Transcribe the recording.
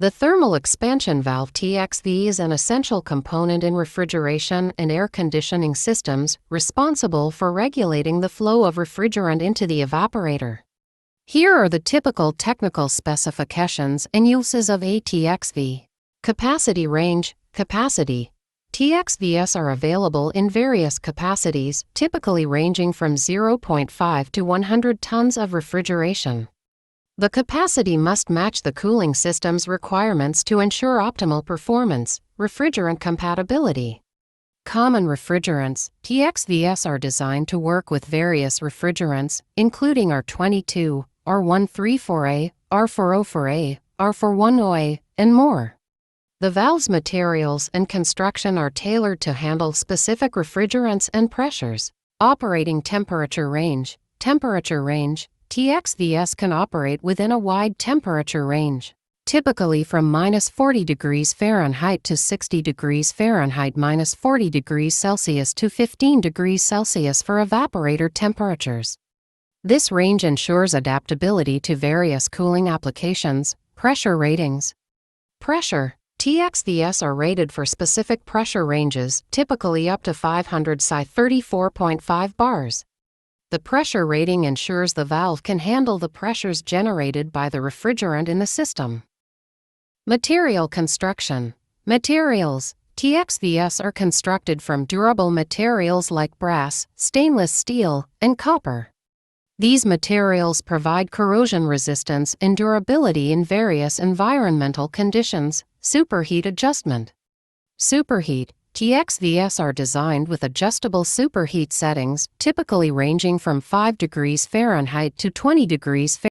The thermal expansion valve TXV is an essential component in refrigeration and air conditioning systems, responsible for regulating the flow of refrigerant into the evaporator. Here are the typical technical specifications and uses of a TXV. Capacity range. Capacity. TXVs are available in various capacities, typically ranging from 0.5 to 100 tons of refrigeration. The capacity must match the cooling system's requirements to ensure optimal performance. Refrigerant compatibility. Common refrigerants. TXVs are designed to work with various refrigerants, including R22, R134A, R404A, R41OA, and more. The valve's materials and construction are tailored to handle specific refrigerants and pressures. Operating temperature range. Temperature range. TXVs can operate within a wide temperature range, typically from -40 degrees Fahrenheit to 60 degrees Fahrenheit, -40 degrees Celsius to 15 degrees Celsius for evaporator temperatures. This range ensures adaptability to various cooling applications. Pressure ratings. Pressure. TXVs are rated for specific pressure ranges, typically up to 500 psi 34.5 bars. The pressure rating ensures the valve can handle the pressures generated by the refrigerant in the system. Material construction. Materials. TXVs are constructed from durable materials like brass, stainless steel, and copper. These materials provide corrosion resistance and durability in various environmental conditions. Superheat adjustment. Superheat. TXVs are designed with adjustable superheat settings, typically ranging from 5 degrees Fahrenheit to 20 degrees Fahrenheit.